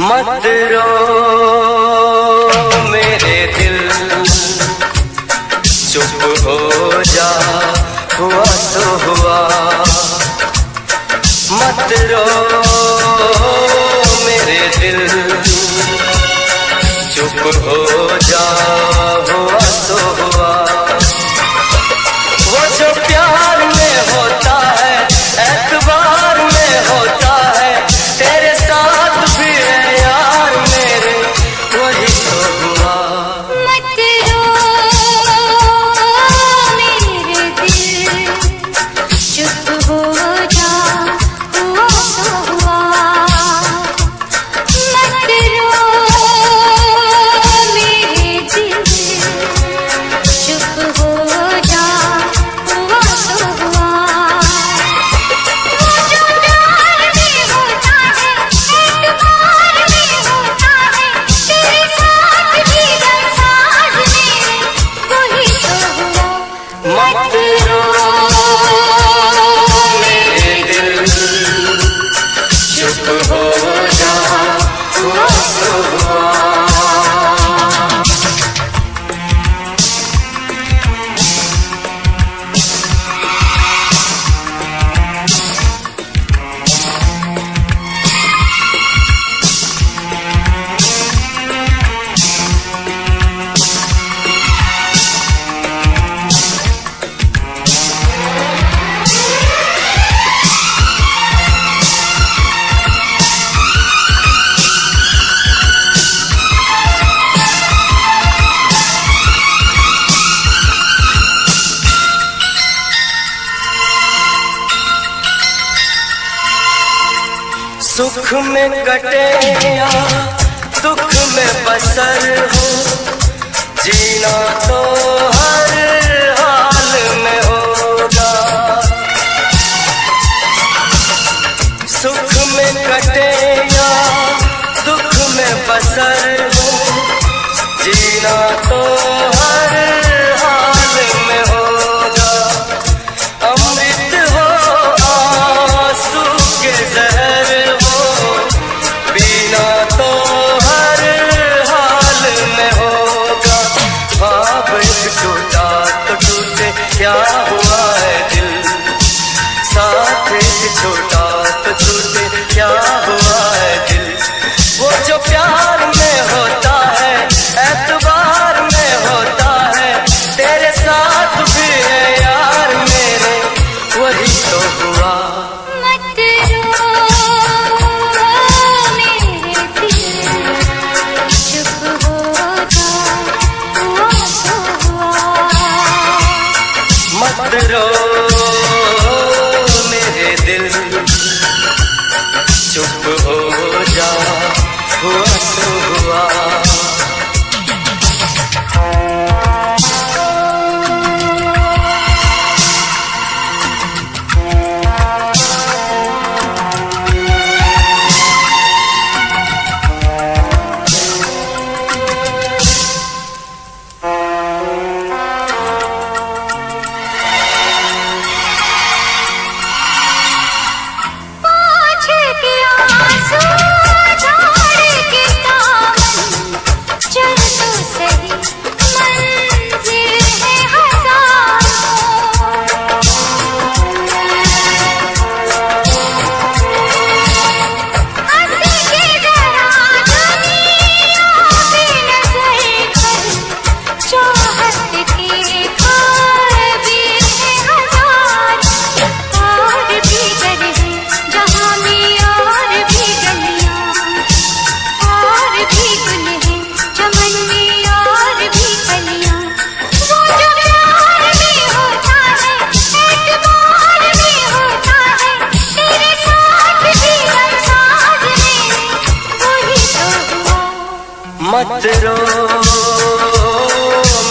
मत रो मेरे दिल, चुप हो जा, हुआ तो हुआ। मत रो मेरे दिल, चुप हो जा, हुआ तो हुआ। वो जो प्यार में होता है, एतबार में होता है, तेरे साथ भी है यार मेरे, वही तो हुआ। मत रो मेरे दिल, चुप हो जा, हुआ तो हुआ। मत रो मेरे दिल, चुप हो जा, हुआ तो हुआ। वो जो प्यार में होता है, एतबार में होता है, तेरे साथ भी बरसात में, वही तो हुआ। मत रो मेरे दिल, चुप हो जा, हुआ तो हुआ। सुख में कटे या दुख में बसर हो, जीना तो हर हाल में होगा। सुख में कटे या दुख में बसर हो, जीना तो हर हाल में होगा। अमृत हो आंसू के जहर हो, पीना तो हर हाल में होगा। ख्वाब टूटा तो टूटे, क्या हुआ है दिल, साथ छोटा तो टूटे, क्या हुआ है दिल। वो जो प्यार में होता है, एतबार में होता है, तेरे साथ भी है यार मेरे, वही तो हुआ। मत रो मेरे दिल, चुप हो जा, हुआ तो हुआ। मत रो मेरे दिल, चुप हो जा, हुआ तो हुआ। पाँच के आंसू झाड़ के दामन, चल तो सही, मंजिल है हजारों। हंस के जरा दुनिया पे नजर कर, चाहत के खार भी है हजार। और भी घर है जहाँ में और भी गलियाँ, और भी गुल है चमन में और भी कलियाँ। वो जो प्यार में होता है, एतबार में होता है, तेरे साथ भी बरसात में, वही तो हुआ। मत रो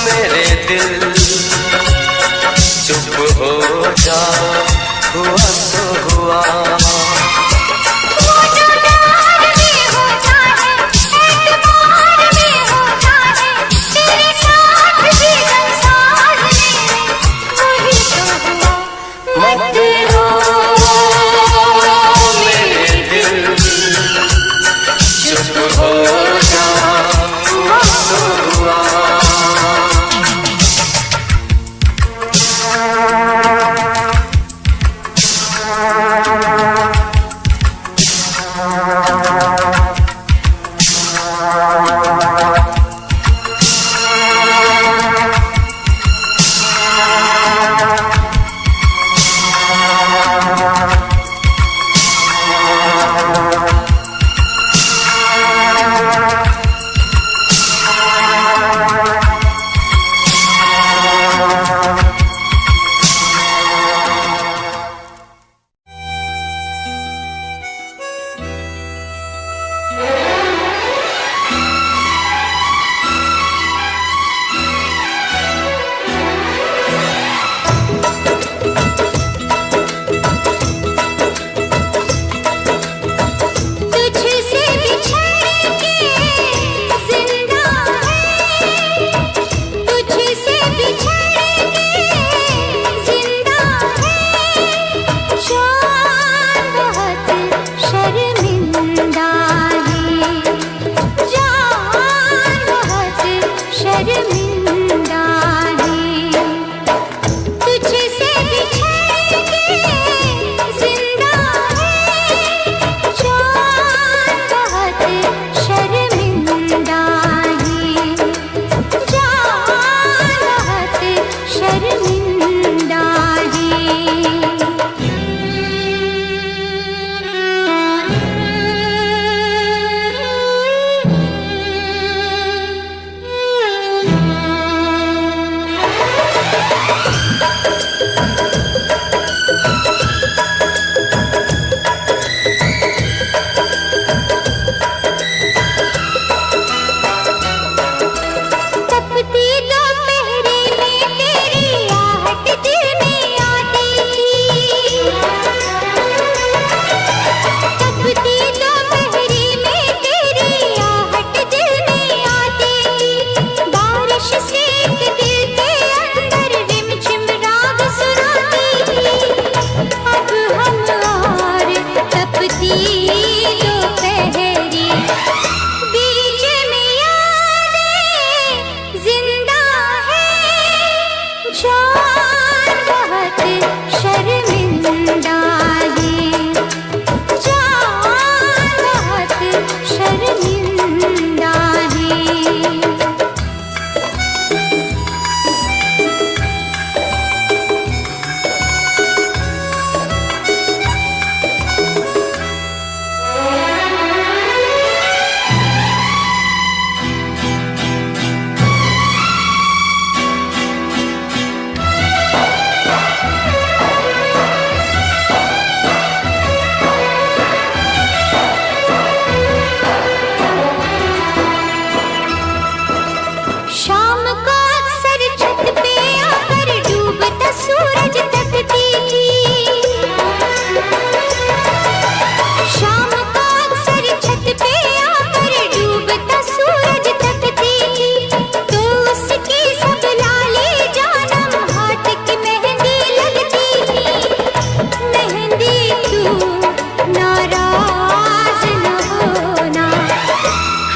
मेरे दिल चुप हो जा, हुआ सो हुआ।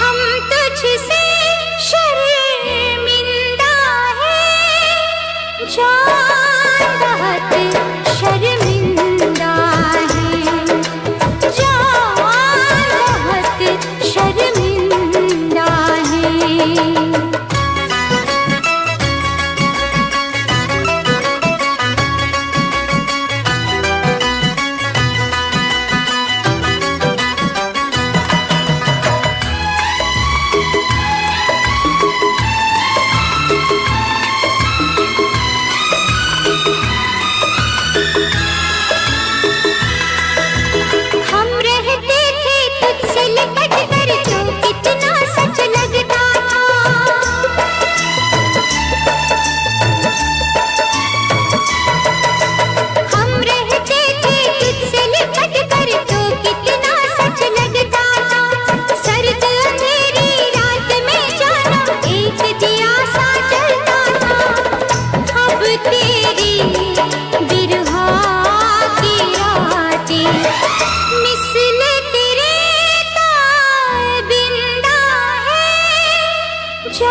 हम तुझसे शर्मिंदा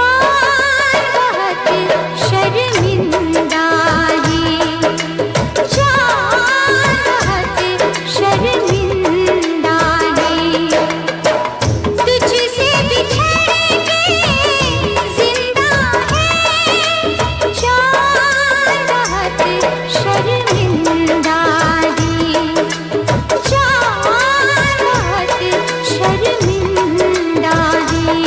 चार बहुत शर्मिंदा है, चार बहुत शर्मिंदा है। तुझसे बिछड़ के जिंदा है, चार बहुत शर्मिंदा है, चार बहुत शर्मिंदा है।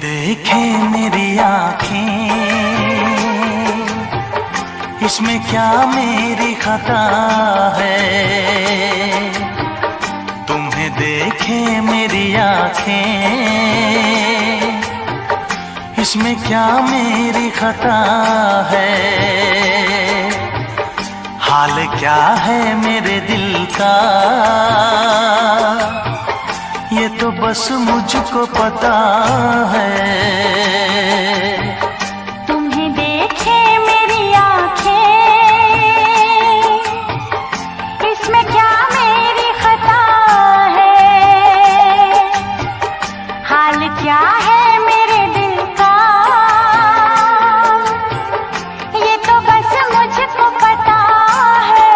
देखे मेरी आँखें, इसमें क्या मेरी खता है। तुम्हें देखे मेरी आँखें, इसमें क्या मेरी खता है। हाल क्या है मेरे दिल का, ये तो बस मुझको पता है। तुम्हें देखे मेरी आँखें, इसमें क्या मेरी खता है। हाल क्या है मेरे दिल का, ये तो बस मुझको पता है।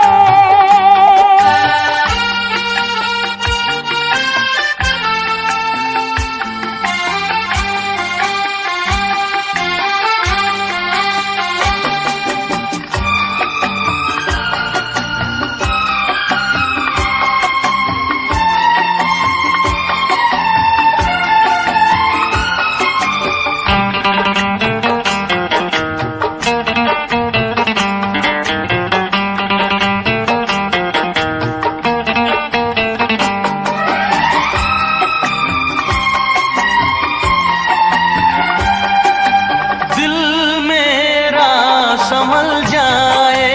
संभल जाए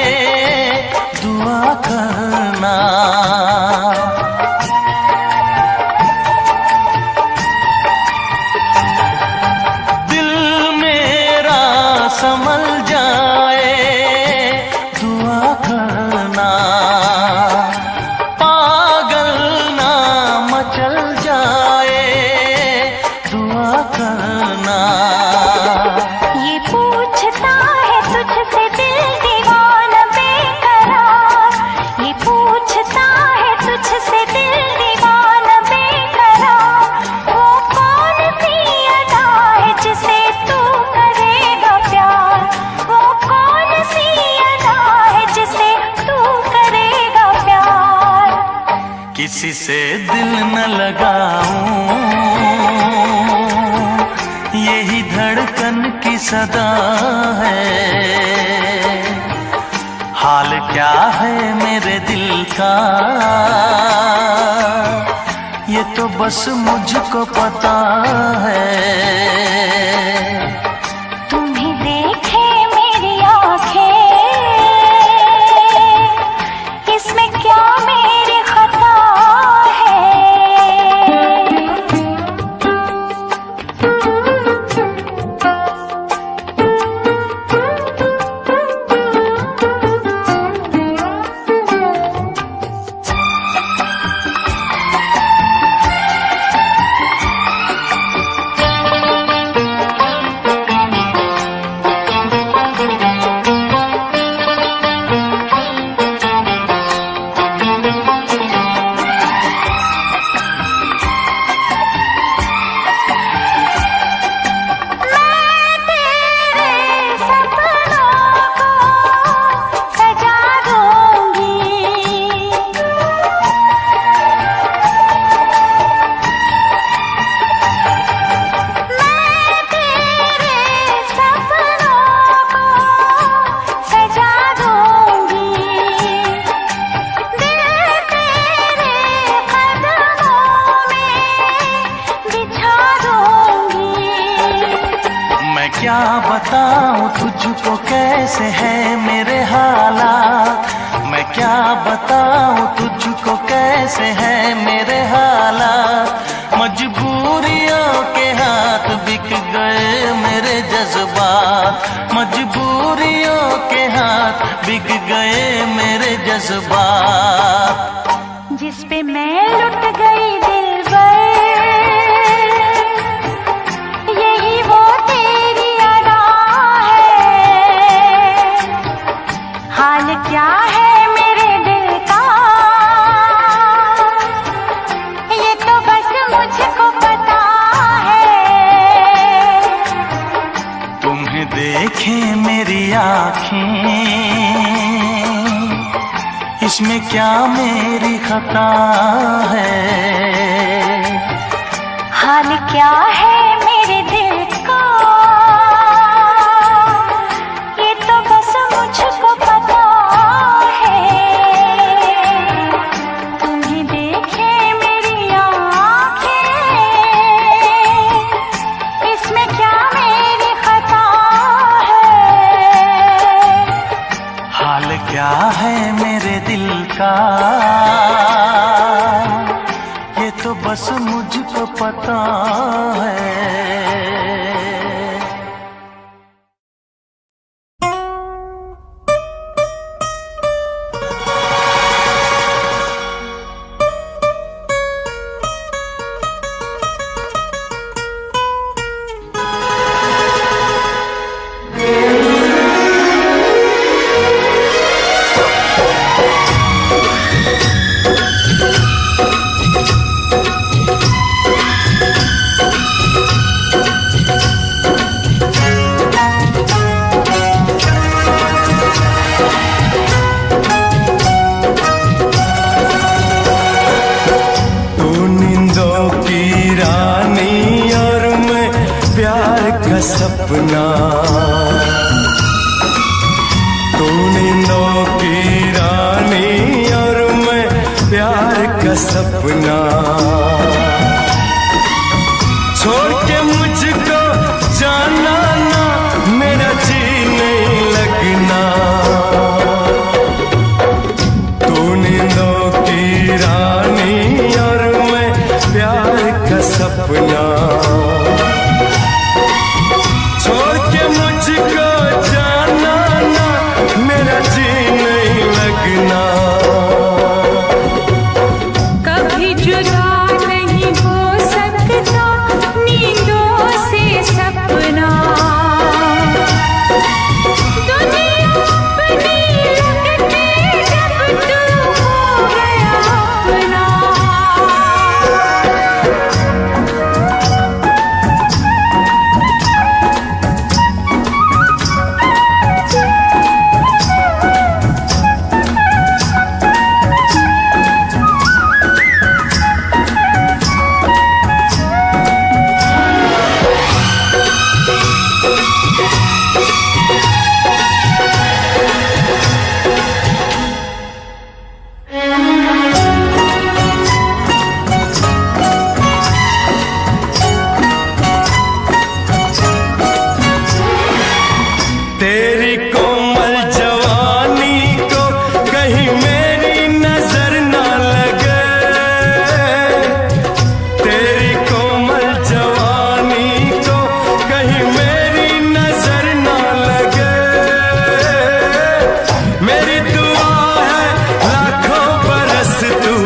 दुआ करना, दिल मेरा संभल जाए दुआ करना। पागल ना मचल जाए दुआ करना। ये पूछता है तुझसे दिल दीवाना बेकरार, ये पूछता है तुझसे दिल दीवाना बेकरार। वो कौन सी अदा है जिसे तू करेगा प्यार, वो कौन सी अदा है जिसे तू करेगा प्यार। किसी से दिल न लगाऊं, यही धड़कन की सदा है। हाल क्या है मेरे दिल का, ये तो बस मुझको पता है। तुम्हें देखे मेरी आँखें, इसमें क्या मेरी खता है। बताऊं तुझको कैसे है मेरे हालात, मैं क्या बताऊं तुझको कैसे है मेरे हालात। मजबूरियों के हाथ बिक गए मेरे जज्बात, मजबूरियों के हाथ बिक गए मेरे जज्बात। जिस पे मैं लुट गई दिलबर, यही वो तेरी अदा है। हाल क्या है मेरे दिल का, ये तो बस मुझको पता है। तुम्हें देखे मेरी आँखें, इसमें क्या मेरी खता है। हाल क्या है मेरे दिल का, ये तो बस मुझको पता है। तुम्हें देखे मेरी आँखें, इसमें क्या मेरी खता है। हाल क्या है मेरे दिल का, ये तो बस मुझको पता है। सपना तू नींदों की रानी और मैं प्यार का सपना। छोड़ के मुझको जाना ना, मेरा जी नहीं लगना। तू नींदों की रानी और मैं प्यार का सपना। कभी जुदा नहीं हो सकता नींदों से सपना। दुनिया अपनी लगती जब तू हो गया अपना। तेरी कोमल जवानी को कहीं मेरी नजर ना लगे। तेरी कोमल जवानी को कहीं मेरी नजर ना लगे। मेरी दुआ है लाखों बरस तू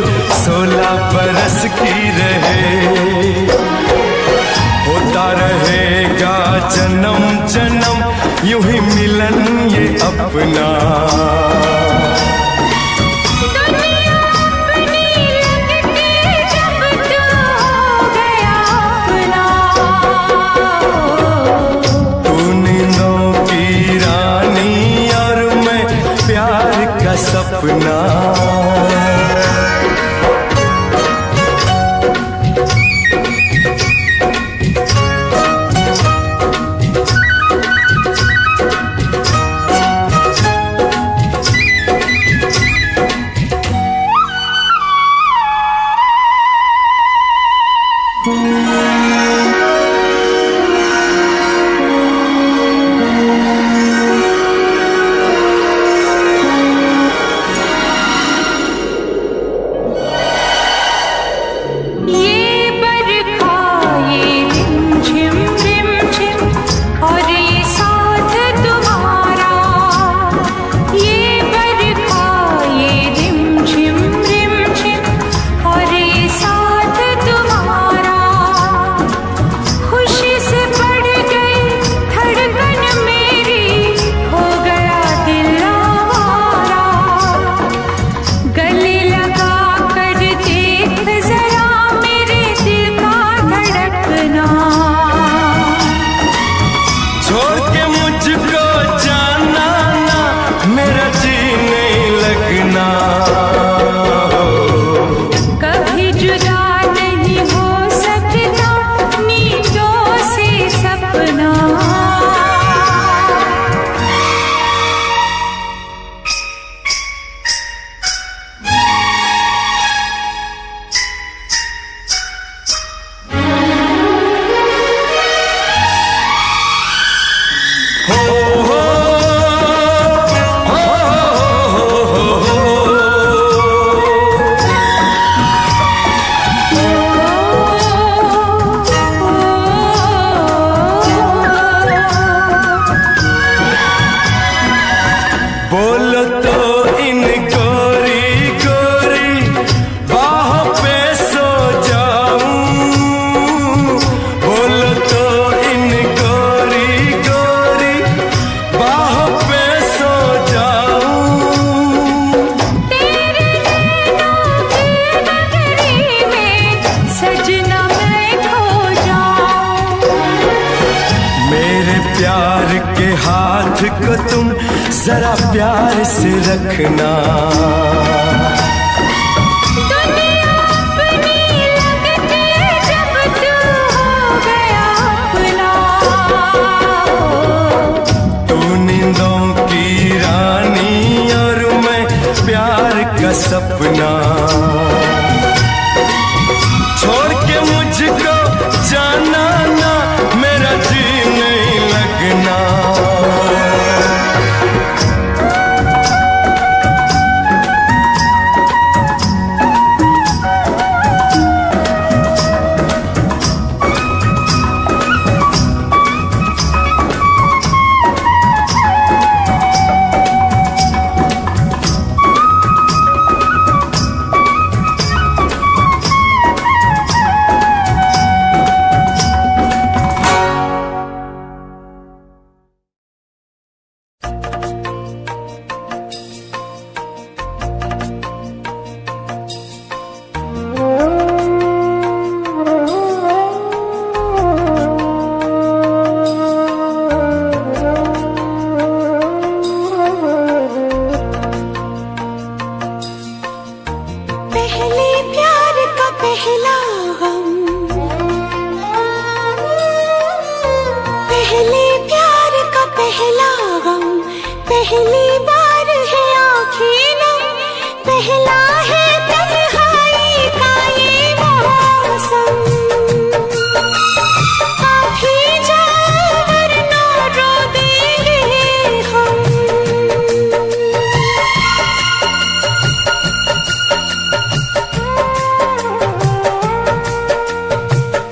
16 बरस की रहे। होता रहेगा जन्म जन्म यूं ही मिलन ये अपना। दुनिया अपनी लगती जब तू हो गया अपना। तू नींदों की रानी और मैं प्यार का सपना। लगना। कभी जुदा नहीं हो सकता नींदों से सपना। बोलो तो इन गोरी गोरी बाहों पे सो जाऊं। बोलो तो इन गोरी गोरी बाहों पे सो जाऊं। तेरे नैनों की नगरी में सजना मैं खो जाऊं। मेरे प्यार के हाथ को तुम जरा प्यार से रखना। दुनिया अपनी लगती जब तू हो गया अपना। तू नींदों की रानी और मैं प्यार का सपना। छोड़ के मुझको जाना ना, मेरा जी नहीं लगना। पहले प्यार का पहला गम, पहले प्यार का पहला गम, पहली बार है आँखें नम, पहला है तन्हाई का ये मौसम। आप ही जाओ वरना रो देंगे हम।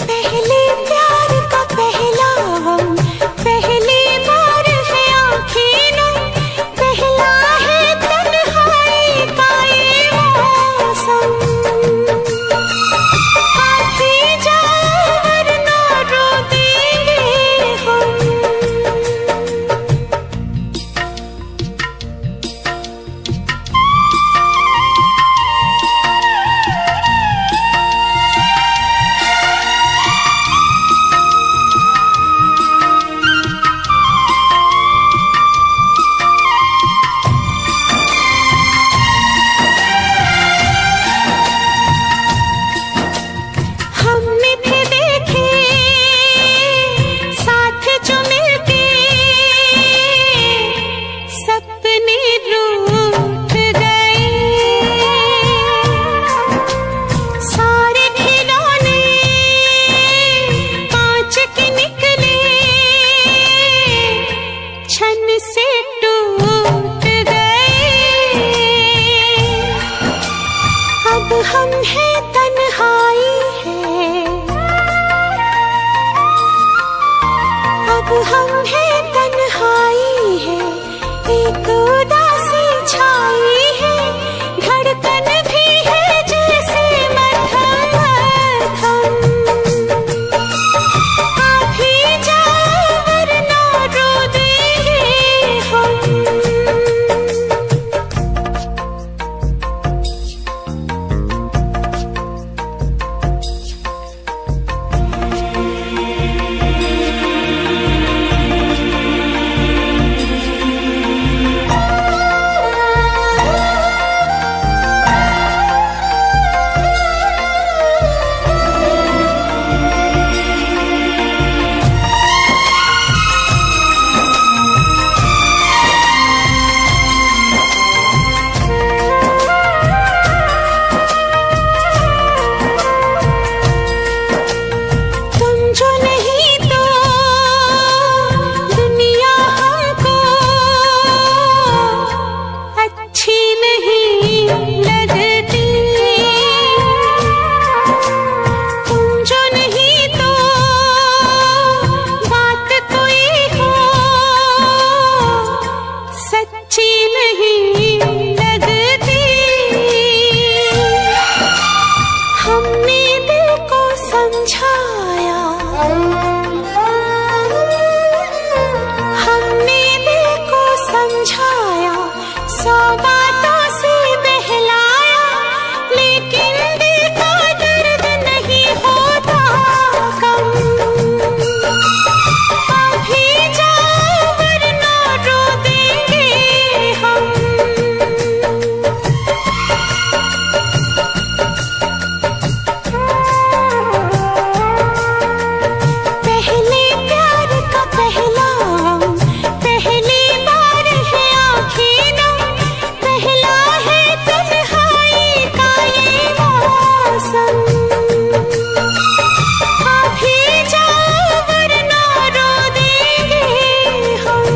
पहले प्यार का पहला गम, पहली बार है आँखें नम, पहला है तन्हाई का ये मौसम। आप ही जाओ वरना रो देंगे हम। हमने थे देखे साथ जो मिलते, सपने रूठ गए। सारे खिलौने कांच के निकले, छन से टूट गए। अब हम हैं तन्हाई है, अब हम हैं तन्हाई है, एक उदासी छाई है, धड़कन भी है जैसे मध्यम मध्यम। आप ही जाओ वरना रो देंगे हम। बातों से बहलाया, लेकिन दिल का दर्द नहीं होता कम। अभी जाओ वरना रो देंगे हम। पहले प्यार का पहला पहली बार है आँखें नम, पहला है तन्हाई का ये मौसम। अभी जाओ वरना रो देंगे हम।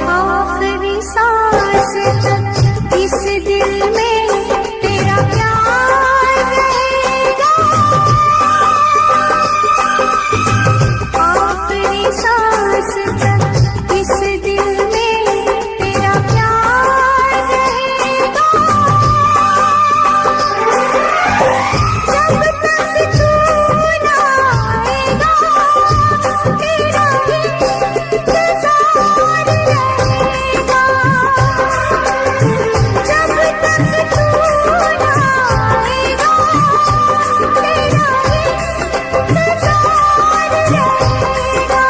आखिरी सांस तक इस दिल में तेरा प्यार रहेगा। आखिरी सांस तक इस दिल में तेरा प्यार रहेगा। जब तक तू ना आएगा तेरा इंतजार रहेगा। जब तक तू ना आएगा तेरा इंतजार रहेगा।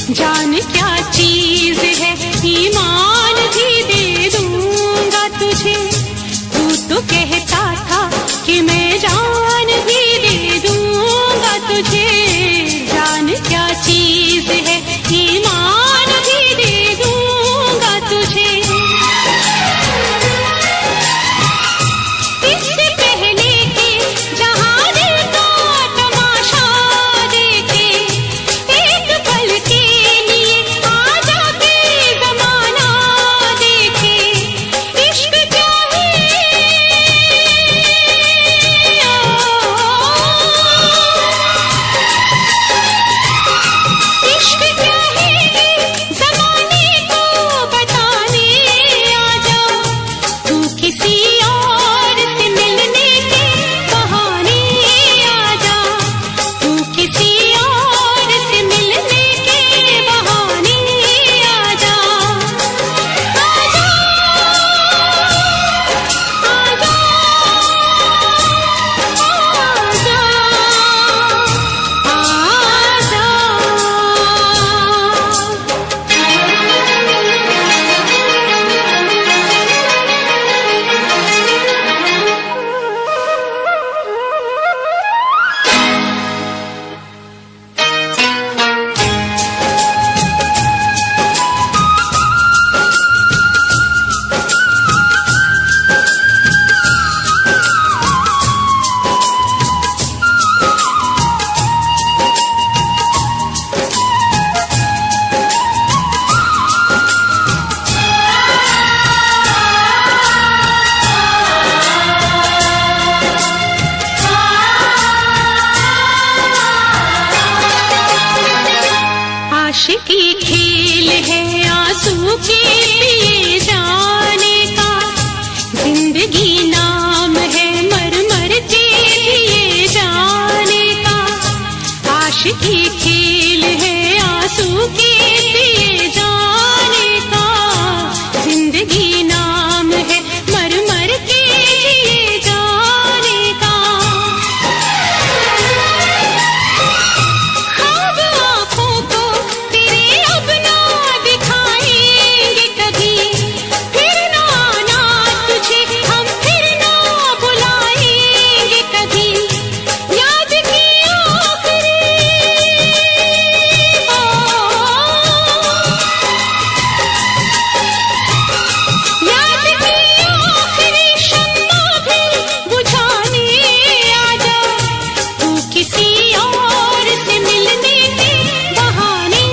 जान क्या चीज है, ईमान भी दे दूंगा तुझे। तू तो कहता था कि मैं जान भी दे दूंगा तुझे। जान क्या चीज है, ईमान भी दे दूंगा तुझे। इससे पहले कि जहां दिल का तमाशा देखे, एक पल के लिए आजा के जमाना देखे। इश्क क्या है, इश्क क्या है, जमाने को बताने आजा। तू किसी और से मिलने के बहाने आजा। तू किसी और से मिलने के बहाने आजा। आजा, आजा, आशिकी खेल है आंसू के पिए जाने का। जिंदगी नाम है मर मर के पिए जाने का। आशिकी खेल है आंसू के पिए जाने का। जिंदगी नाम है मर मर के पिए जाने का। ख्वाब आँखों को तेरे अब ना दिखाएंगे कभी। फिर ना आना तुझे हम फिर ना बुलाएंगे कभी। याद की आखिरी याद की आखिरी शम्मा भी बुझाने आजा। तू किसी और से मिलने के बहाने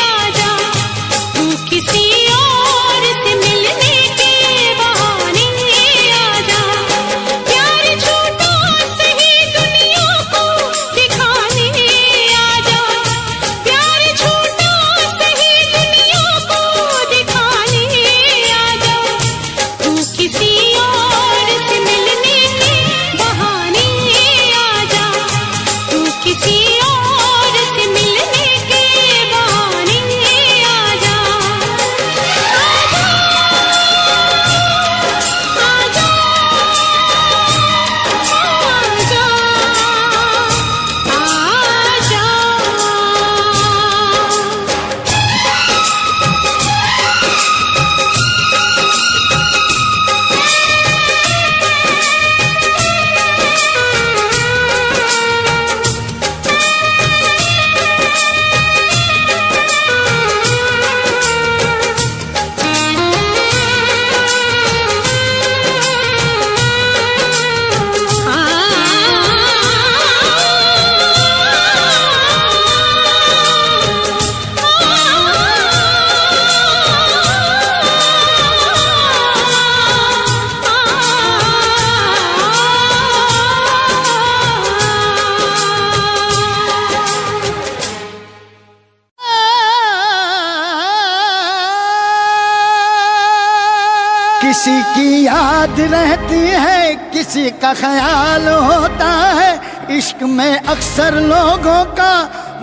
आजा। तू किसी और से मिलने के बहाने आजा। प्यार झूठा सही दुनिया को दिखाने आजा। प्यार झूठा सही दुनिया को दिखाने आजा। तू किसी और से मिलने के बहाने आजा। तू किसी और से मिलने के बहाने आजा। आजा, आजा, आजा, किसी की याद रहती है, किसी का ख्याल होता है। इश्क में अक्सर लोगों का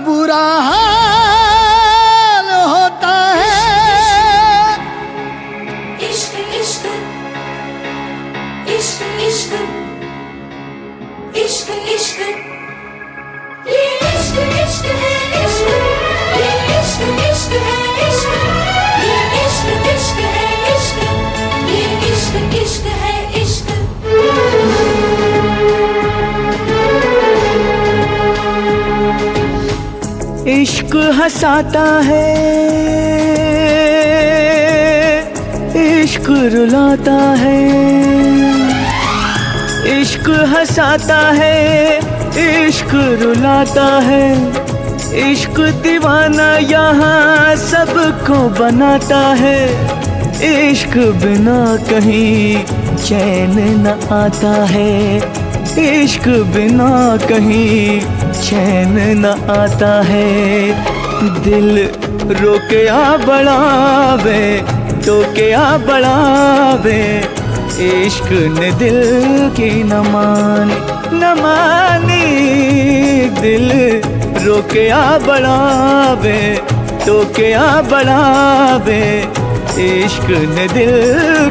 बुरा हाल होता है। इश्क इश्क इश्क इश्क इश्क इश्क ये इश्क इश्क है इश्क ये इश्क इश्क हंसाता है, इश्क रुलाता है, इश्क हंसाता है, इश्क रुलाता है, इश्क दीवाना यहाँ सबको बनाता है, इश्क बिना कहीं चैन न आता है, इश्क बिना कहीं चैन न आता है। दिल रोके आ बढ़ावे, टोके आ बढ़ावे, इश्क ने दिल की न मानी, दिल रोके आ बढ़ावे, टोके आ बढ़ावे, इश्क ने दिल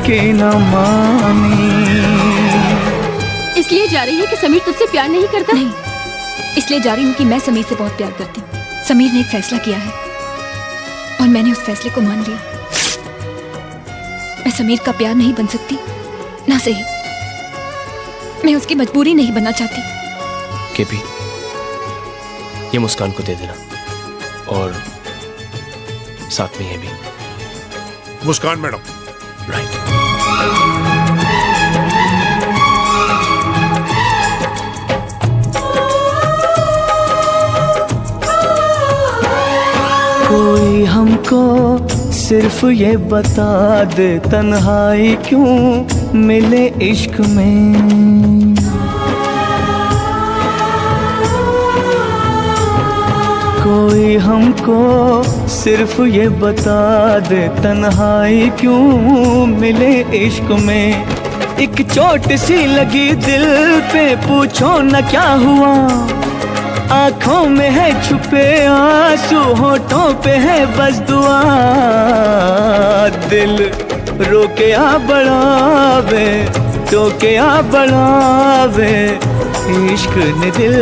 की न मानी। इसलिए जा रही है कि समीर तुझसे प्यार नहीं करता? नहीं, इसलिए जा रही हूँ कि मैं समीर से बहुत प्यार करती हूँ। समीर ने एक फैसला किया है और मैंने उस फैसले को मान लिया। मैं समीर का प्यार नहीं बन सकती, ना सही मैं उसकी मजबूरी नहीं बनना चाहती। केपी, ये मुस्कान को दे देना और साथ में ये भी। मुस्कान मैडम। राइट। कोई हमको सिर्फ ये बता दे तन्हाई क्यों मिले इश्क में। कोई हमको सिर्फ ये बता दे तन्हाई क्यों मिले इश्क में। एक चोट सी लगी दिल पे पूछो न क्या हुआ। आँखों में है छुपे आंसू, होठों पे है बस दुआ। दिल रोके आ बढ़ावे, टोके आ बढ़ावे, इश्क ने दिल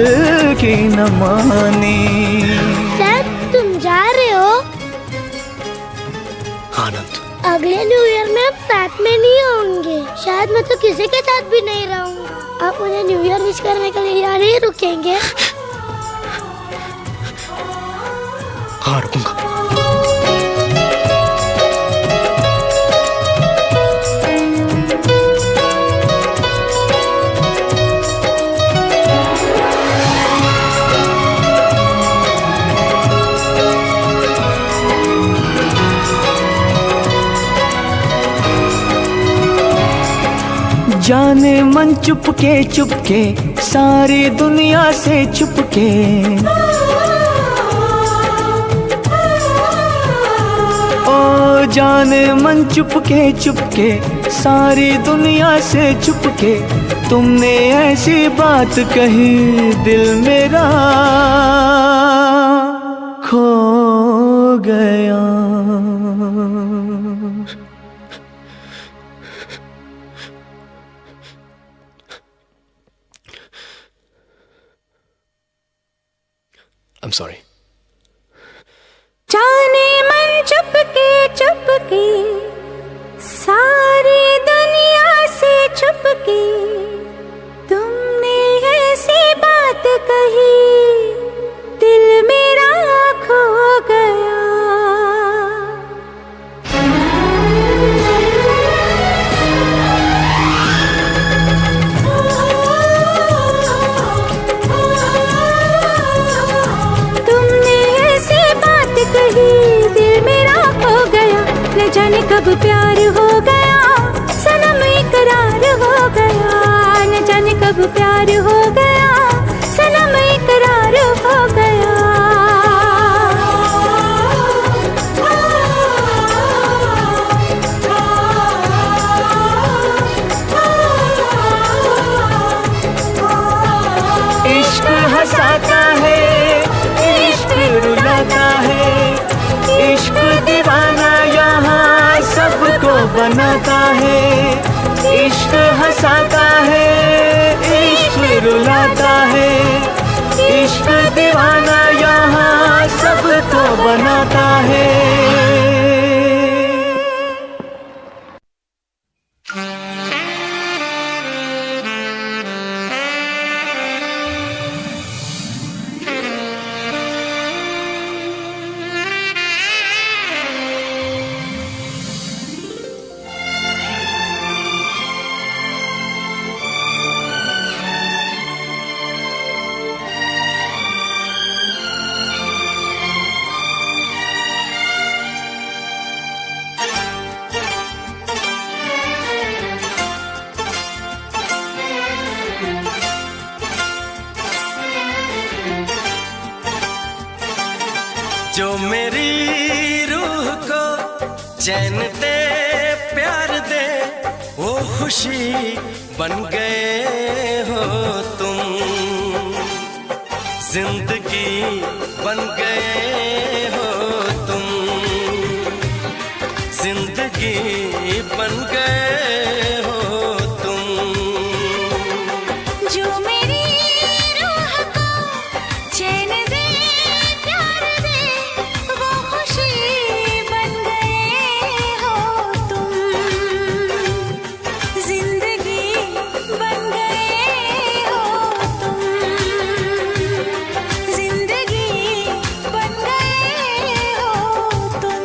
की न मानी। सर तुम जा रहे हो? आनंद, अगले न्यू ईयर में हम साथ में नहीं होंगे। शायद मैं तो किसी के साथ भी नहीं रहूंगा। आप मुझे न्यू ईयर विश करने के लिए यहाँ नहीं रुकेंगे? हाँ रुकूंगा। जाने मन चुपके सारी दुनिया से छुपके। ओ जाने मन चुपके सारी दुनिया से छुपके। तुमने ऐसी बात कही दिल मेरा खो गया। I'm sorry. जाने मन चुपके सारी दुनिया से छुपके। तुमने ऐसी बात कही दिल मेरा खो गया। दिल मेरा खो गया। न जाने कब प्यार हो गया, सनम इकरार हो गया। न जाने कब प्यार हो गया, सनम इकरार हो गया। इश्क हंसाता है, इश्क रुलाता है, इश्क दीवाना यहाँ सबको बनाता है। इश्क हंसाता है, इश्क रुलाता है, इश्क दीवाना यहाँ सबको बनाता है। चैन दे प्यार दे वो खुशी बन गए हो तुम, जिंदगी बन गए हो तुम, जिंदगी बन गए हो तुम। जो मेरी रूह को चैन दे प्यार दे वो खुशी बन गए हो तुम, जिंदगी बन गए हो तुम, जिंदगी बन गए हो तुम।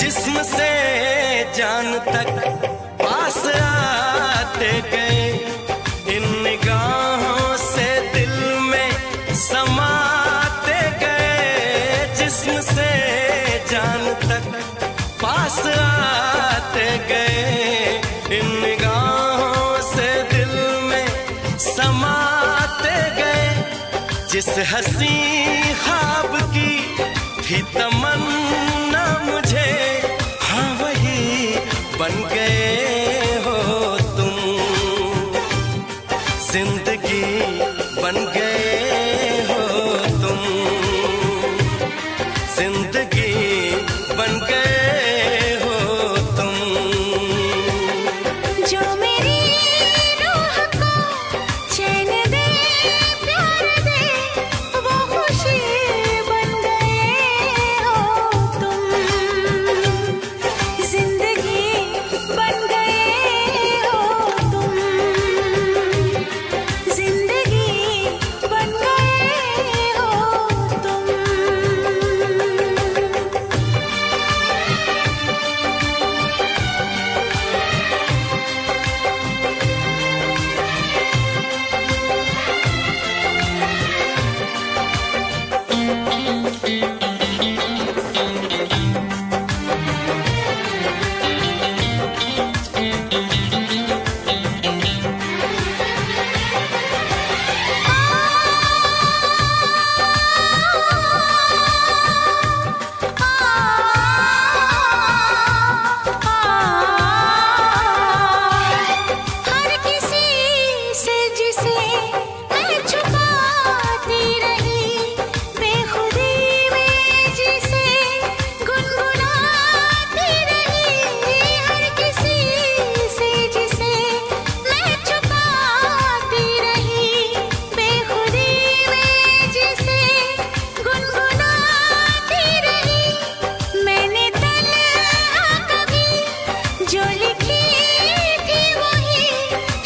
जिस्म से जान तक पास आते गए, इन निगाहों से दिल में समाते गए। जिस्म से जान तक पास आते गए, इन निगाहों से दिल में समाते गए। जिस हंसी ख्वाब की थी तमन्ना मुझे, हाँ वही बन गए हो तुम, जिंदगी बन गए हो तुम, जिंदगी बन गए हो तुम। जो मेरी रूह को चैन दे प्यार दे वो खुशी बन गए हो तुम, जिंदगी बन गए हो तुम, जिंदगी बन गए हो तुम। हर किसी से जिसे मैं छुपाती रही, बेखुदी में जिसे गुनगुनाती रही। हर किसी से जिसे मैं छुपाती रही, बेखुदी में जिसे गुनगुनाती रही। मैंने तन्हा कभी जो लिखी थी वही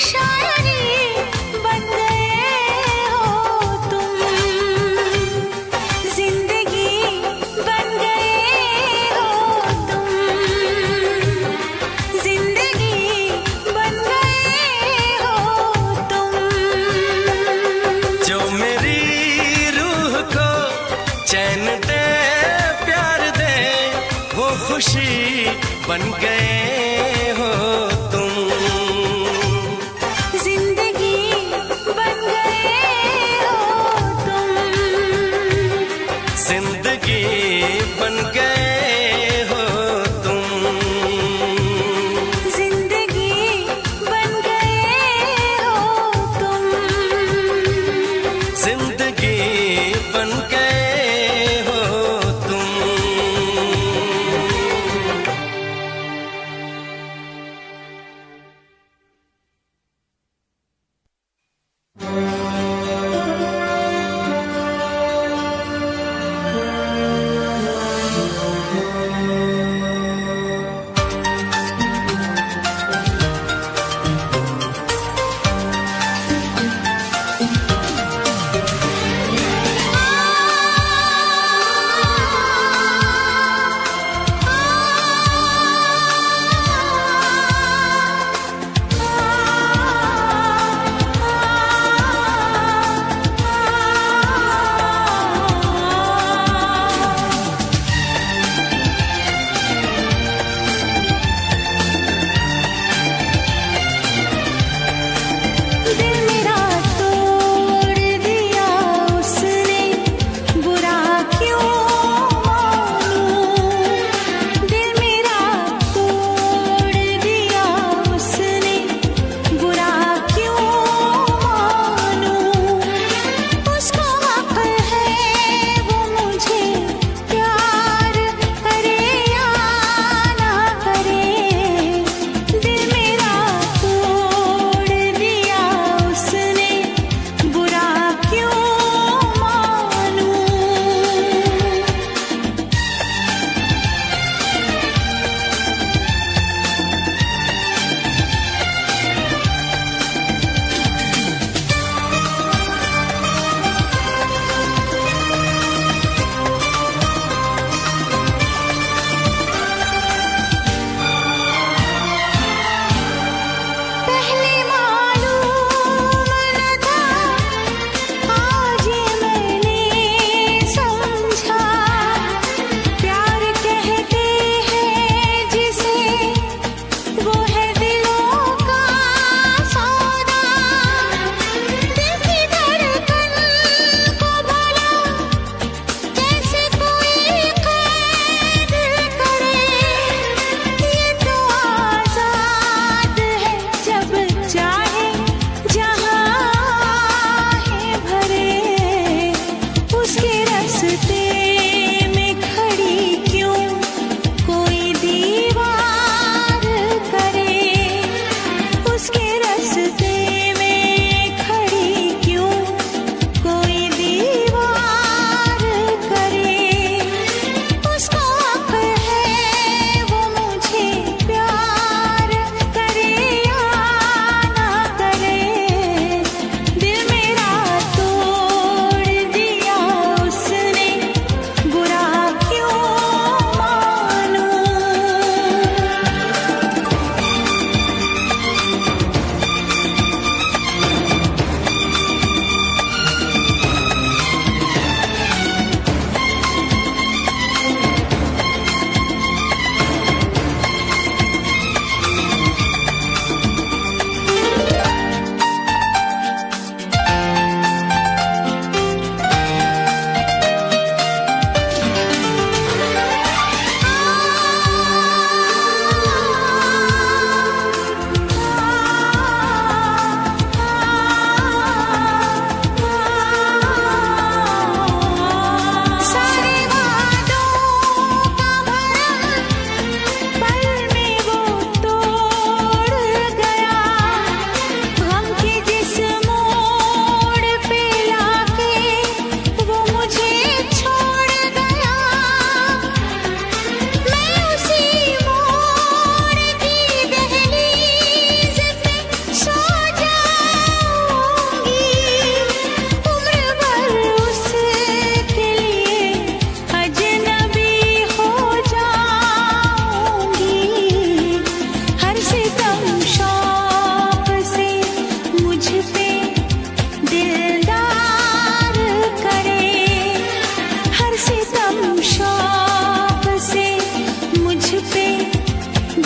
शायरी बन गए हो तुम, जिंदगी बन गए हो तुम, जिंदगी बन गए हो तुम। जो मेरी रूह को चैन दे प्यार दे वो खुशी बन गए हो तुम, जिंदगी बन गए हो तुम, जिंदगी बन गए हो तुम, जिंदगी बन गए हो तुम। जिंदगी बन गए हो तुम।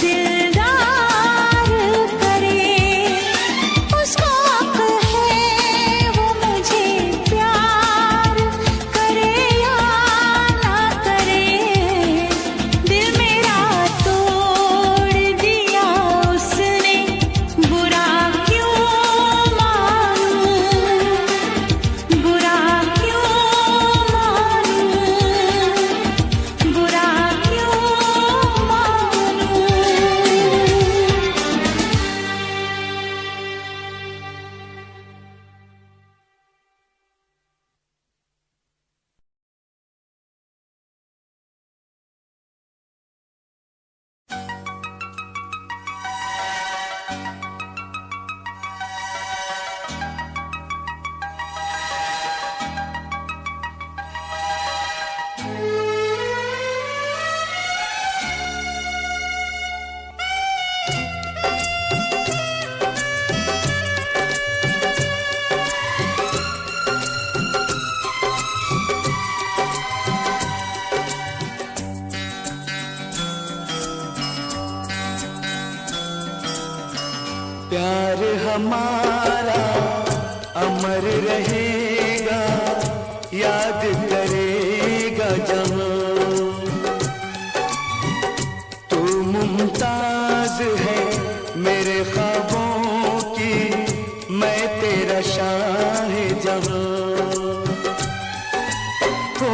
दिलदार करे, उसको हक है वो मुझे प्यार करे या ना करे। दिल मेरा तोड़ दिया उसने, बुरा क्यों मानूं, बुरा क्यों मानूं, बुरा क्यों मानूं। प्यार हमारा अमर रहेगा, याद करेगा जहां। तू मुमताज है मेरे ख्वाबों की, मैं तेरा शाहजहां। हो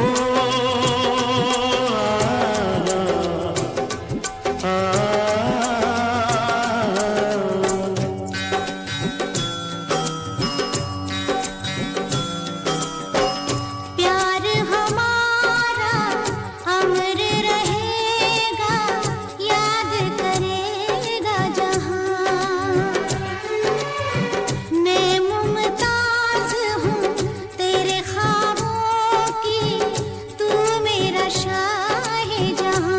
प्यार हमारा अमर रहेगा, याद करेगा जहां। मैं मुमताज हूँ तेरे ख्वाबों की, तू मेरा शाहजहां।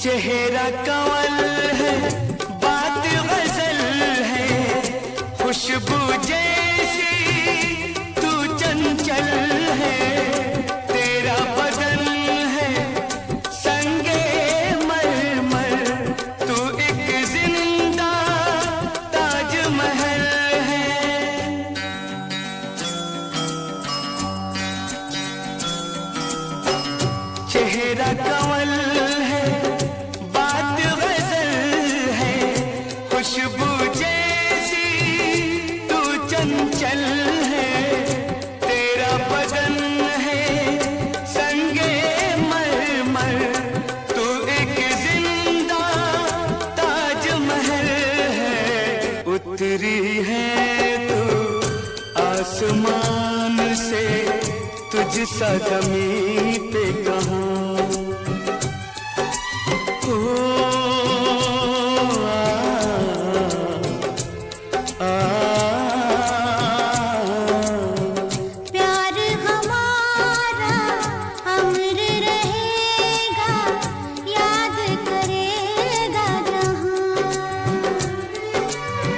चेहरा कंवल है, बात गजल है, खुशबू जैसी तू चंचल है। तेरा बदन है संगे मरमर, तू एक जिंदा ताजमहल है। चेहरा कंवल है, बात गजल है, खुशबू जैसी तू चंचल है। तेरा बदन है संगे मरमर, तू एक जिंदा ताजमहल है। उतरी है तू आसमान से, तुझसा ज़मीं पे कहाँ। प्यार हमारा अमर रहेगा, याद करेगा जहां।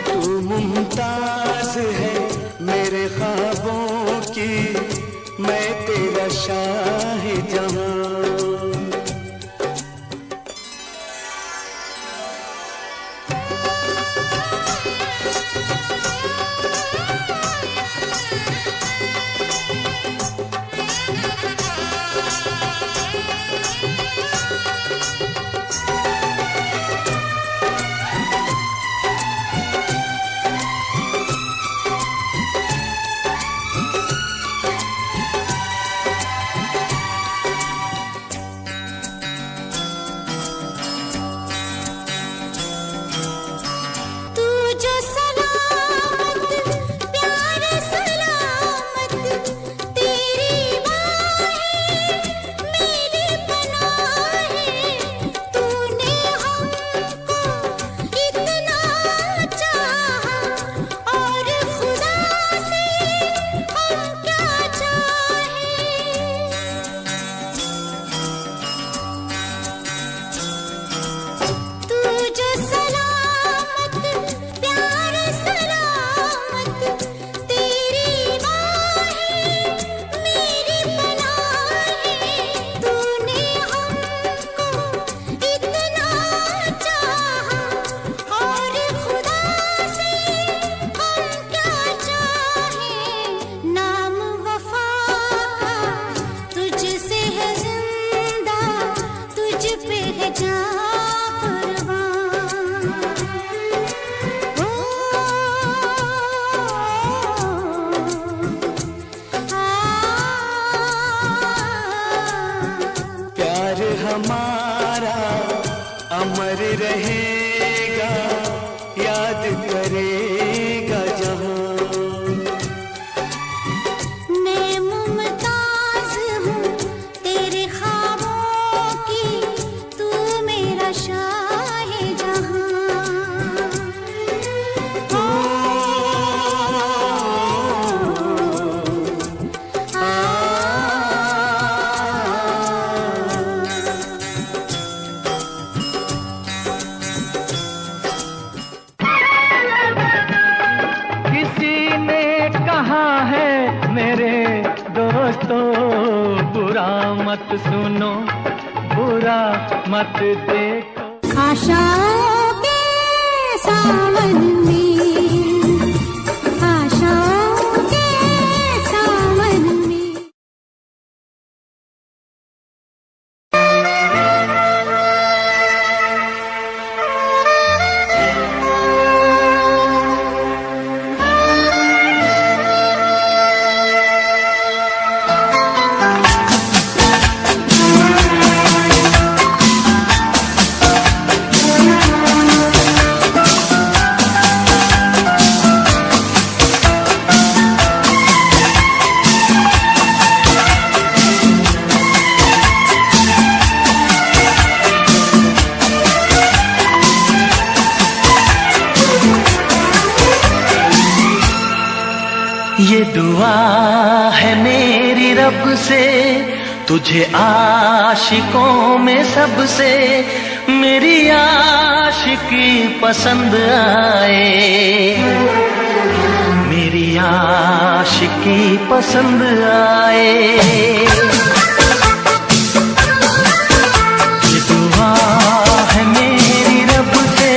तू मुमताज है मेरे ख्वाबों की, मैं तेरा शाहजहां। पर रहेगा, याद करेगा जहां। मैं मुमताज हूँ तेरे ख्वाबों की, तू मेरा शाहे जहां। किसी ने कहा है मेरे दोस्तों, बुरा मत सुनो, बुरा मत देखो। आशाओं के सावन में, आशाओं के सावन में। ये दुआ है मेरी रब से, तुझे आशिकों में सबसे मेरी आशिकी पसंद आए, मेरी आशिकी पसंद आए। ये दुआ है मेरी रब से,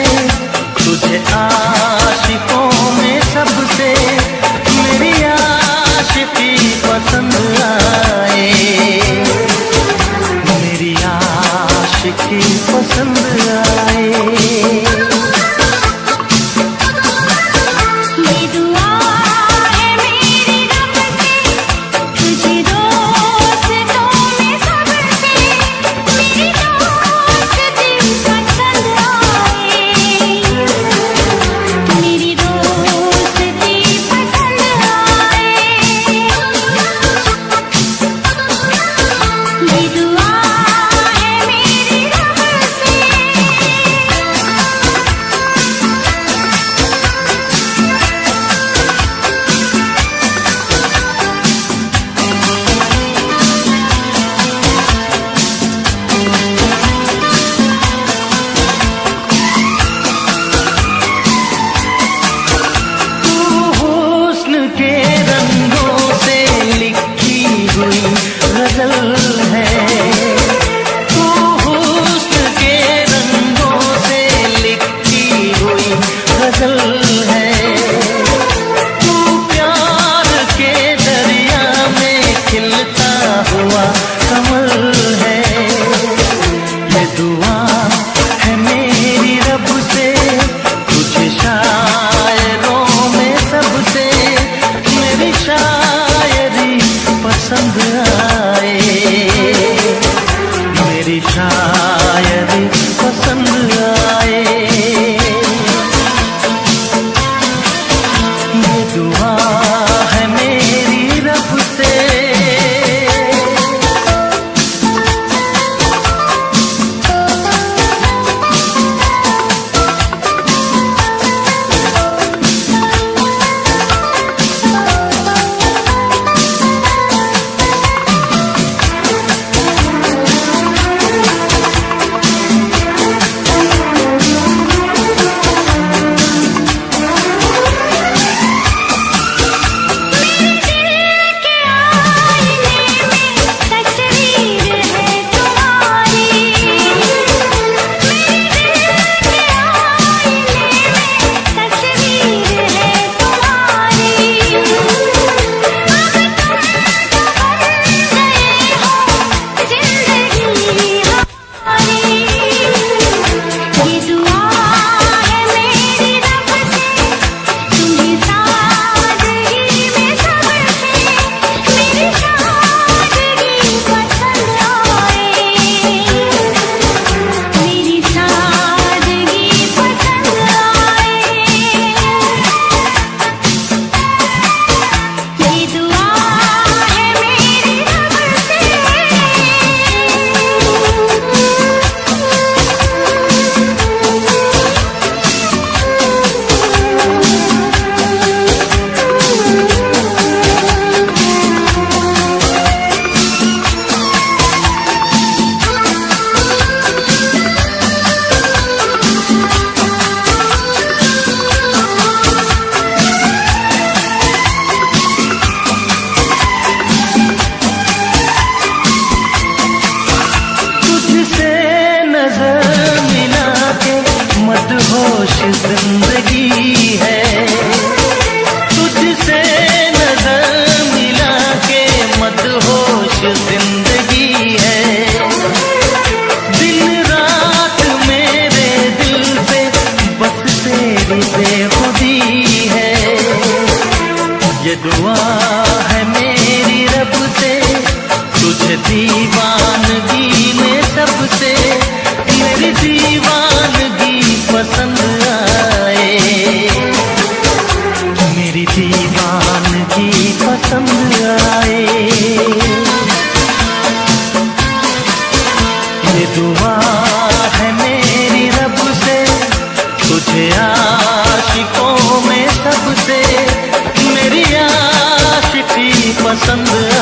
तुझे आशिकों में सबसे मेरी आशिकी पसंद आए, मेरी आशिकी पसंद आए। ये दुआ है मेरी रब से, तुझे दोस्तों में सबसे मेरी दोस्ती पसंद आए, मेरी दोस्ती पसंद आए। ये दुआ है मेरी रब से। हुस्न के रंगों से लिखी हुई गजल है, तू हुस्न के रंगों से लिखी हुई गजल है, तू प्यार के दरिया में खिलता हुआ कमल है। ये दुआ है मेरी रब से, तुझे शायरों में सबसे मेरी शायरी पसंद आए, मेरी शायरी पसंद आए। ये दुआ है मेरी रब से।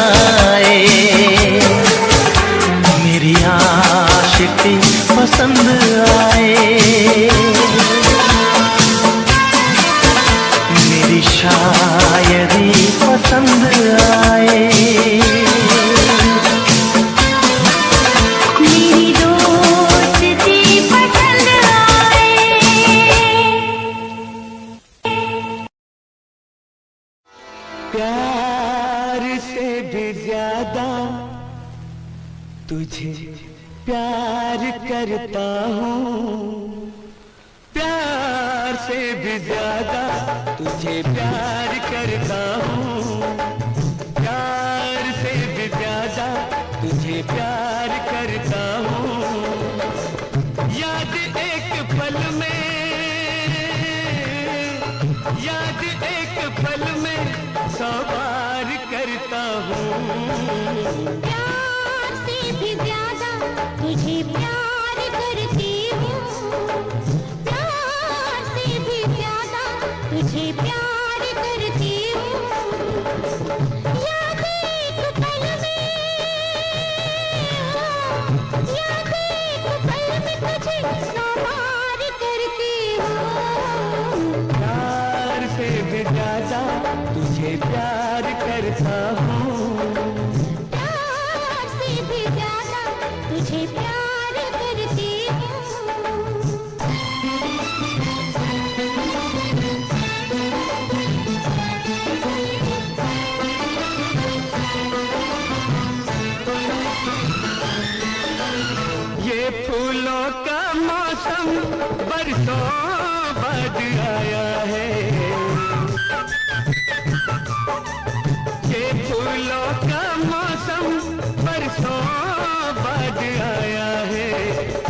आए, मेरी आशिकी पसंद आए, मेरी शायरी पसंद आए, मेरी दोस्ती पसंद आए। प्यार से भी ज्यादा तुझे प्यार करता हूँ, प्यार से भी ज्यादा तुझे प्यार करता हूँ, प्यार से भी ज्यादा तुझे प्यार करता हूँ। याद एक पल में, याद एक पल में 100 बार करता हूँ। प्यार से भी ज्यादा तुझे प्यार करती हूँ, प्यार से भी ज्यादा तुझे प्यार करती हूँ। याद एक पल में, याद एक पल में तुझे 100 बार करती हूँ। प्यार से भी ज्यादा तुझे प्यार करता हूँ, प्यार से भी ज्यादा तुझे प्यार करती हूँ। ये फूलों का मौसम बरसों बाद आया है, ये फूलों का मौसम बरसों बाद आया है।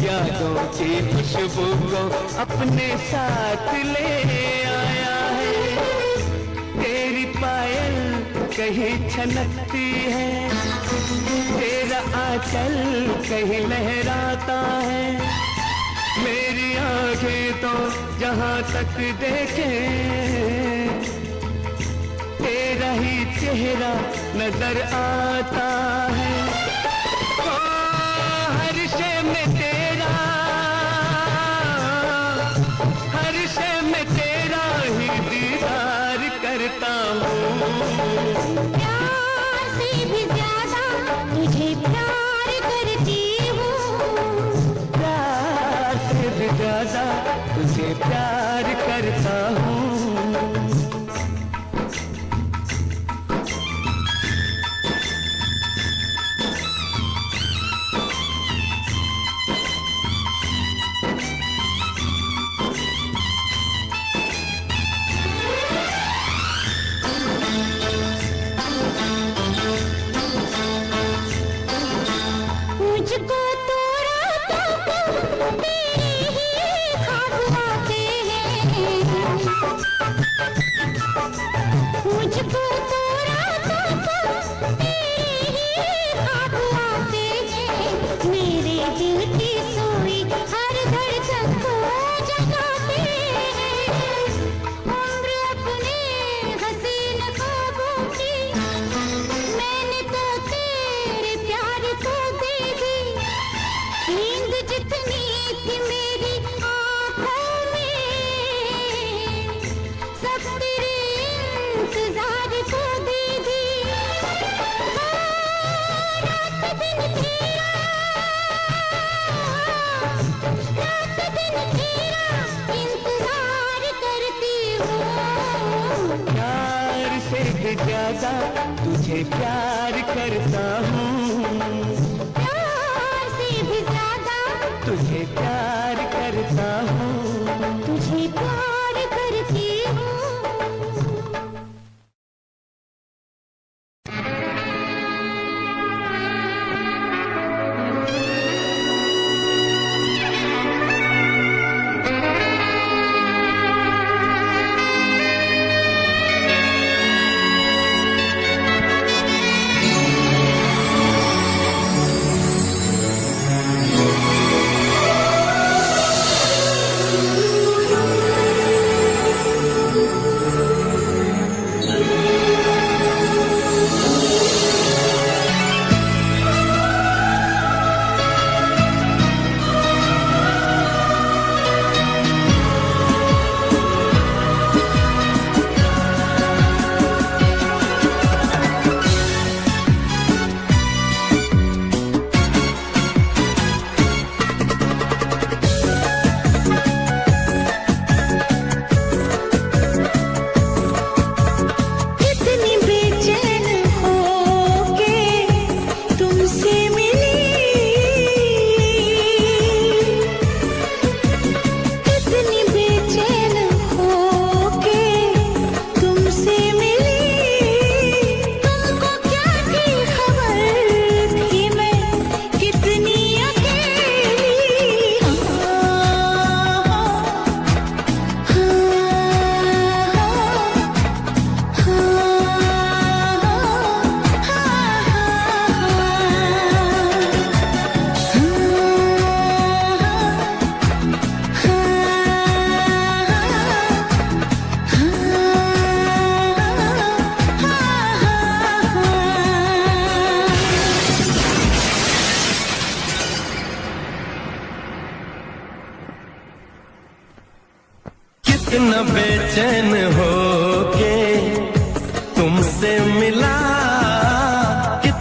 यादों की खुशबू को अपने साथ ले आया है। तेरी पायल कहीं छनकती है, तेरा आंचल कहीं लहराता है। मेरी आंखें तो जहां तक देखे तेरा ही चेहरा नजर आता है। ओ हर शय में तेरा, हर शय में तेरा ही दीदार करता हूँ। प्यार से भी ज्यादा तुझे प्यार करती हूँ, प्यार से भी ज्यादा तुझे प्यार करता हूँ। मुझको तो रातों को तेरे ही ख्वाब आते हैं, मुझको तो रातों को तेरे ही ख्वाब आते हैं। मेरे दिल की सोई हर धड़कन को जगाते हैं। उम्र अपने हसीन ख्वाबों की मैंने तो तेरे प्यार को दे दी। नींद जितनी थी मेरी आँखों में सब तेरे इंतजार को दे दी। रात दिन तेरा, रात दिन तेरा इंतजार करती हूँ। प्यार से भी ज्यादा तुझे प्यार करता हूँ, प्यार से भी ज्यादा तुझे प्यार करता हूँ। तुझे प्यार करती हूँ।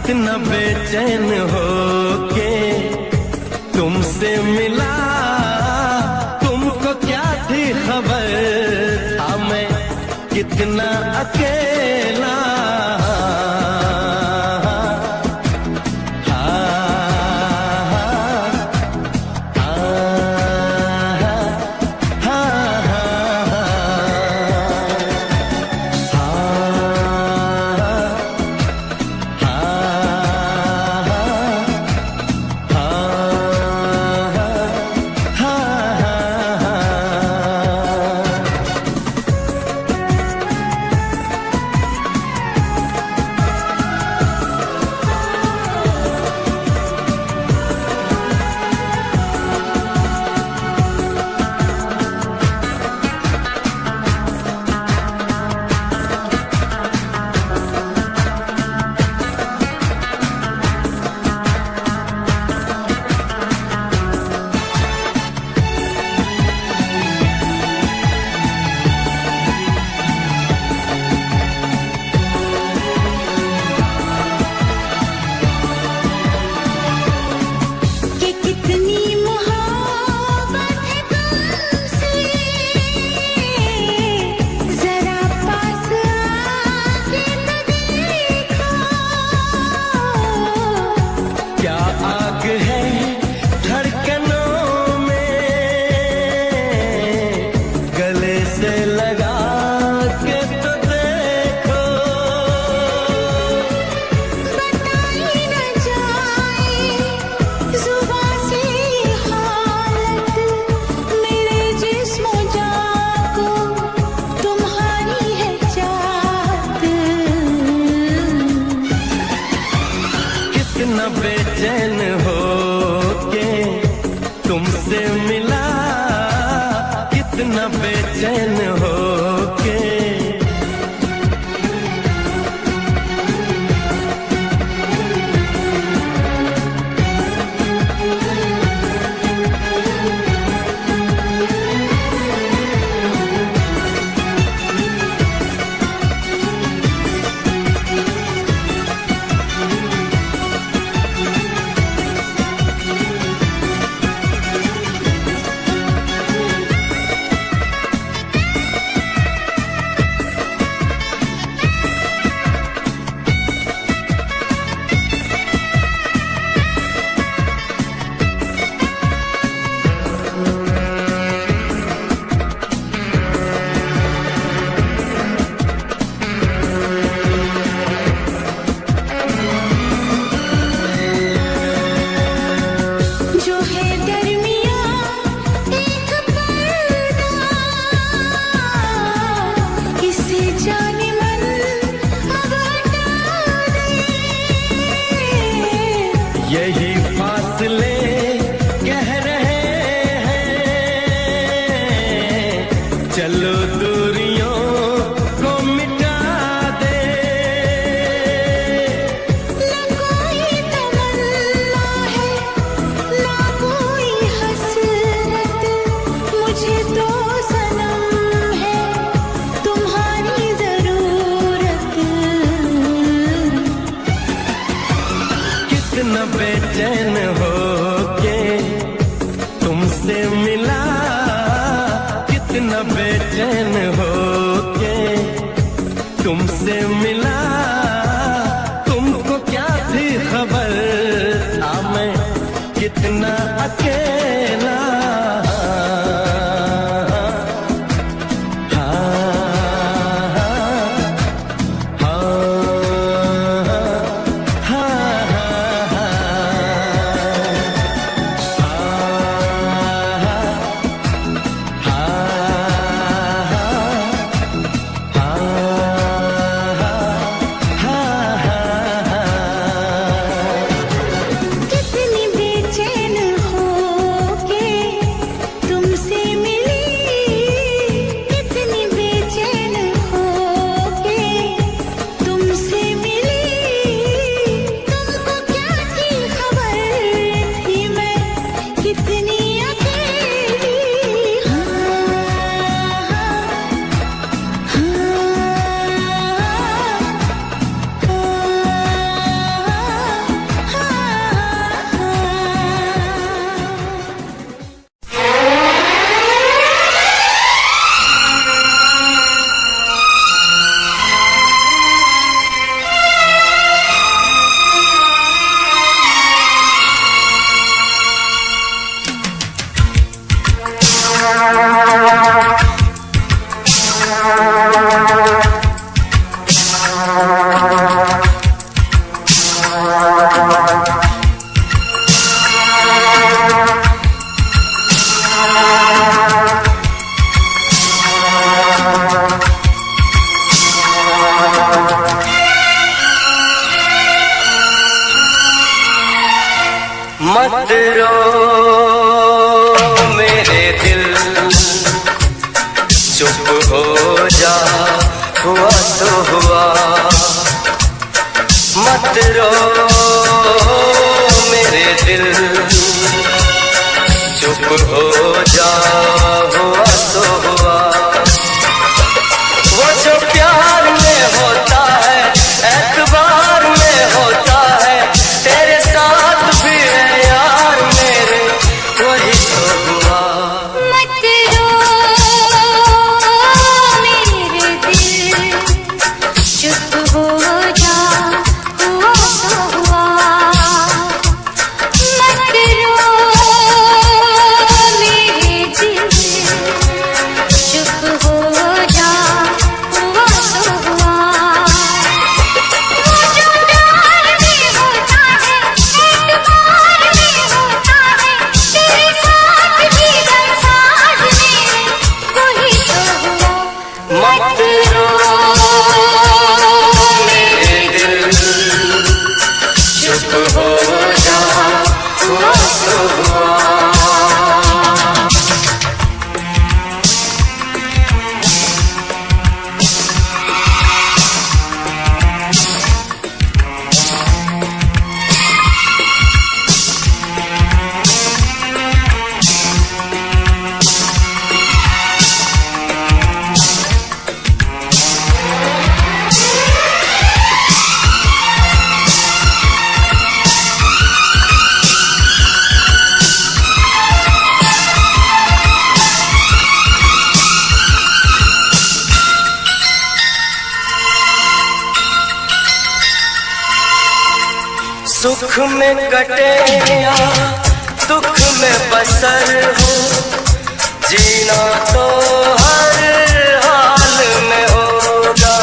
कितना बेचैन हो के तुमसे मिला, तुमको क्या थी खबर था मैं कितना अकेला। बेचैन हो के तुमसे मिला, कितना बेचैन हो के। यही फासले कह रहे हैं, चलो दूरियों को मिटा दे। ना कोई तमन्ना है, ना कोई हसरत, मुझे तो सनम है तुम्हारी जरूरत। कितना बेचैन हो के तुमसे मिला, कितना बेचैन हो के तुमसे मिला, तुमको क्या थी खबर था मैं कितना अकेला। कितनी बेचैन हो मत रो मेरे दिल, चुप हो जा, हुआ तो हुआ। मत रो मेरे दिल, चुप हो जा, हुआ तो हुआ। वो जो प्यार में होता है, एतबार में होता है, तेरे साथ भी है यार मेरे, वही तो हुआ। मत रो मेरे दिल, चुप हो जा, हुआ तो हुआ। मत रो मेरे दिल, चुप हो जा, हुआ तो हुआ। वो जो प्यार में होता है, एतबार में होता है, तेरे साथ भी गमसाज मेरे, वही तो हुआ। मत रो मेरे दिल, चुप हो जा, हुआ तो हुआ। सुख में कटे या दुख में बसर हो, जीना तो हर हाल में होगा।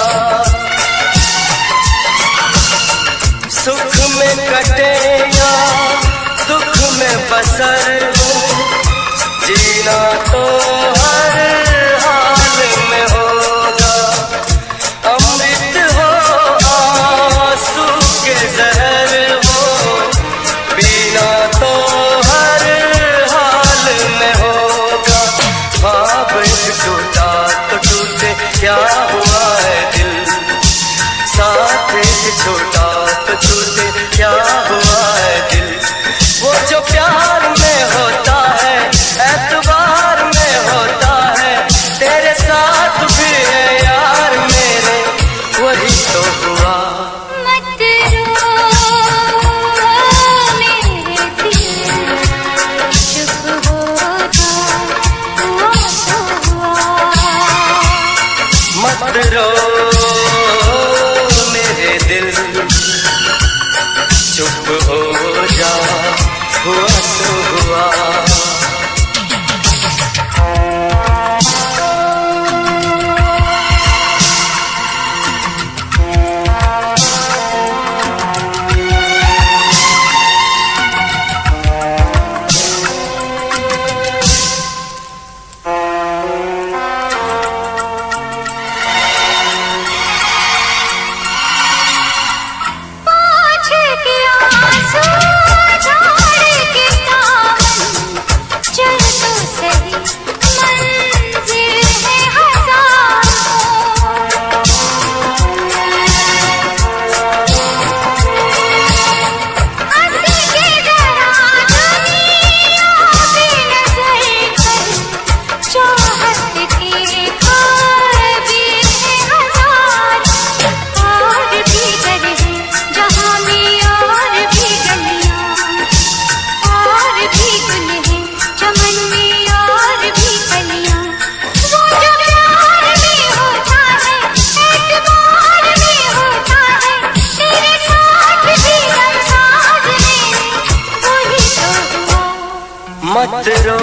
सुख में कटे या दुख में बसर हो, जीना तो हर हाल में होगा। अमृत हो आंसू के जहर हो, पीना तो हर हाल में होगा। ख्वाब टूटा तो टूटे, क्या हुआ है दिल, साथ छोटा तो छूटे, क्या हुआ है दिल। वो जो प्यार में होता है, एतबार में होता है, तेरे साथ भी है यार मेरे, वही तो हुआ। मत रो मेरे दिल, चुप हो जा, हुआ तो हुआ। मत रो मेरे दिल, चुप हो जा, हुआ तो हुआ। पाँच के आंसू झाड़ के दामन, चल तो सही, मंजिल है हजारों। हंस के जरा दुनिया पे नजर कर, चाहत के ख्वाब भी है हजार। और भी घर है जहाँ में, और भी गलियाँ, और भी गुल है चमन में, और भी कलियाँ। वो जो प्यार में होता है, एतबार में होता है, तेरे साथ भी गमसाज मेरे, वही तो हुआ। मत रो